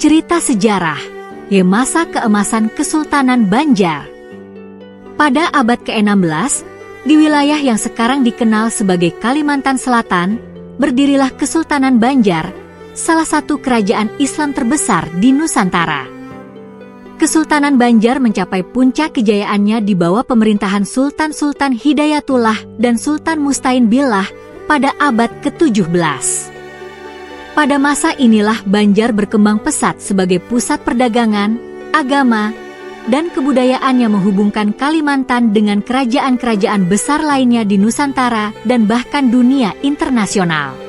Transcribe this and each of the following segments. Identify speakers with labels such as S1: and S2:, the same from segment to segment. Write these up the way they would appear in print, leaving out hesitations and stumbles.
S1: Cerita sejarah, masa keemasan Kesultanan Banjar. Pada abad ke-16, di wilayah yang sekarang dikenal sebagai Kalimantan Selatan, berdirilah Kesultanan Banjar, salah satu kerajaan Islam terbesar di Nusantara. Kesultanan Banjar mencapai puncak kejayaannya di bawah pemerintahan Sultan Hidayatullah dan Sultan Mustain Billah pada abad ke-17. Pada masa inilah Banjar berkembang pesat sebagai pusat perdagangan, agama, dan kebudayaan yang menghubungkan Kalimantan dengan kerajaan-kerajaan besar lainnya di Nusantara dan bahkan dunia internasional.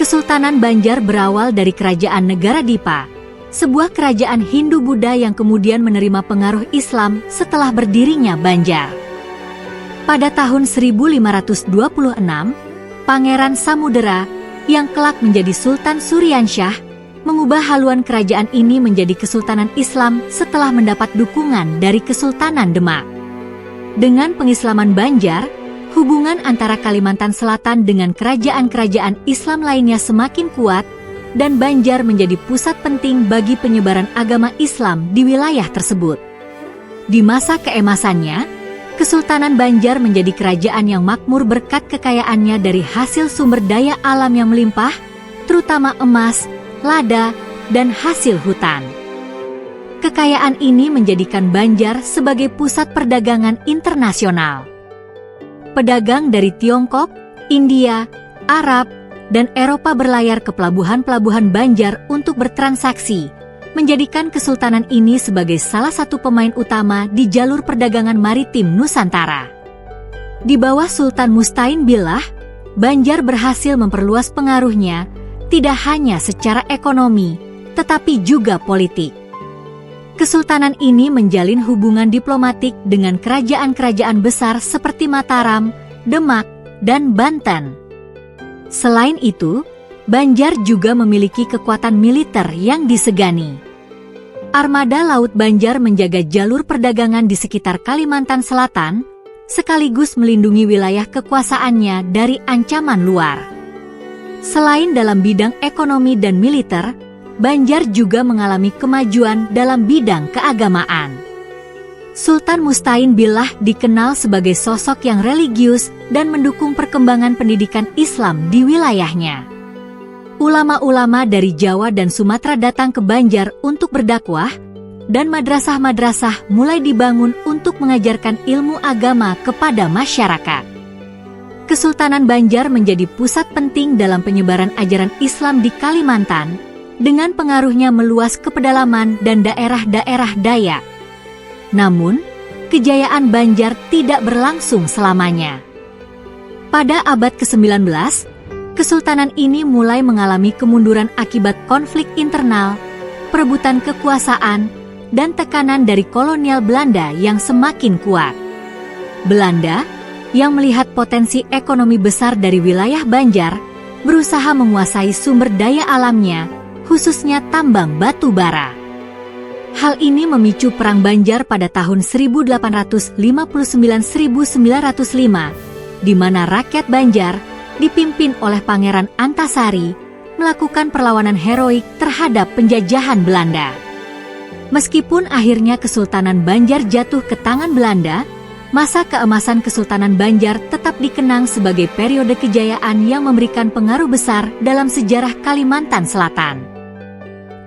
S1: Kesultanan Banjar berawal dari Kerajaan Negara Dipa, sebuah kerajaan Hindu-Buddha yang kemudian menerima pengaruh Islam setelah berdirinya Banjar. Pada tahun 1526, Pangeran Samudera yang kelak menjadi Sultan Suryansyah, mengubah haluan kerajaan ini menjadi Kesultanan Islam setelah mendapat dukungan dari Kesultanan Demak. Dengan pengislaman Banjar, hubungan antara Kalimantan Selatan dengan kerajaan-kerajaan Islam lainnya semakin kuat, dan Banjar menjadi pusat penting bagi penyebaran agama Islam di wilayah tersebut. Di masa keemasannya, Kesultanan Banjar menjadi kerajaan yang makmur berkat kekayaannya dari hasil sumber daya alam yang melimpah, terutama emas, lada, dan hasil hutan. Kekayaan ini menjadikan Banjar sebagai pusat perdagangan internasional. Pedagang dari Tiongkok, India, Arab, dan Eropa berlayar ke pelabuhan-pelabuhan Banjar untuk bertransaksi, menjadikan kesultanan ini sebagai salah satu pemain utama di jalur perdagangan maritim Nusantara. Di bawah Sultan Mustain Billah, Banjar berhasil memperluas pengaruhnya tidak hanya secara ekonomi, tetapi juga politik. Kesultanan ini menjalin hubungan diplomatik dengan kerajaan-kerajaan besar seperti Mataram, Demak, dan Banten. Selain itu, Banjar juga memiliki kekuatan militer yang disegani. Armada Laut Banjar menjaga jalur perdagangan di sekitar Kalimantan Selatan, sekaligus melindungi wilayah kekuasaannya dari ancaman luar. Selain dalam bidang ekonomi dan militer, Banjar juga mengalami kemajuan dalam bidang keagamaan. Sultan Mustain Billah dikenal sebagai sosok yang religius dan mendukung perkembangan pendidikan Islam di wilayahnya. Ulama-ulama dari Jawa dan Sumatera datang ke Banjar untuk berdakwah, dan madrasah-madrasah mulai dibangun untuk mengajarkan ilmu agama kepada masyarakat. Kesultanan Banjar menjadi pusat penting dalam penyebaran ajaran Islam di Kalimantan, dengan pengaruhnya meluas ke pedalaman dan daerah-daerah Dayak. Namun, kejayaan Banjar tidak berlangsung selamanya. Pada abad ke-19, Kesultanan ini mulai mengalami kemunduran akibat konflik internal, perebutan kekuasaan, dan tekanan dari kolonial Belanda yang semakin kuat. Belanda, yang melihat potensi ekonomi besar dari wilayah Banjar, berusaha menguasai sumber daya alamnya, khususnya tambang batu bara. Hal ini memicu Perang Banjar pada tahun 1859–1905, di mana rakyat Banjar dipimpin oleh Pangeran Antasari, melakukan perlawanan heroik terhadap penjajahan Belanda. Meskipun akhirnya Kesultanan Banjar jatuh ke tangan Belanda, masa keemasan Kesultanan Banjar tetap dikenang sebagai periode kejayaan yang memberikan pengaruh besar dalam sejarah Kalimantan Selatan.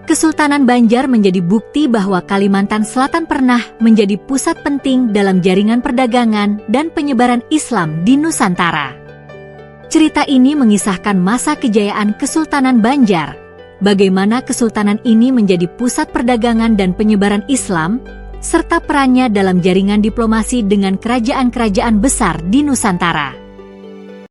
S1: Kesultanan Banjar menjadi bukti bahwa Kalimantan Selatan pernah menjadi pusat penting dalam jaringan perdagangan dan penyebaran Islam di Nusantara. Cerita ini mengisahkan masa kejayaan Kesultanan Banjar, bagaimana kesultanan ini menjadi pusat perdagangan dan penyebaran Islam, serta perannya dalam jaringan diplomasi dengan kerajaan-kerajaan besar di Nusantara.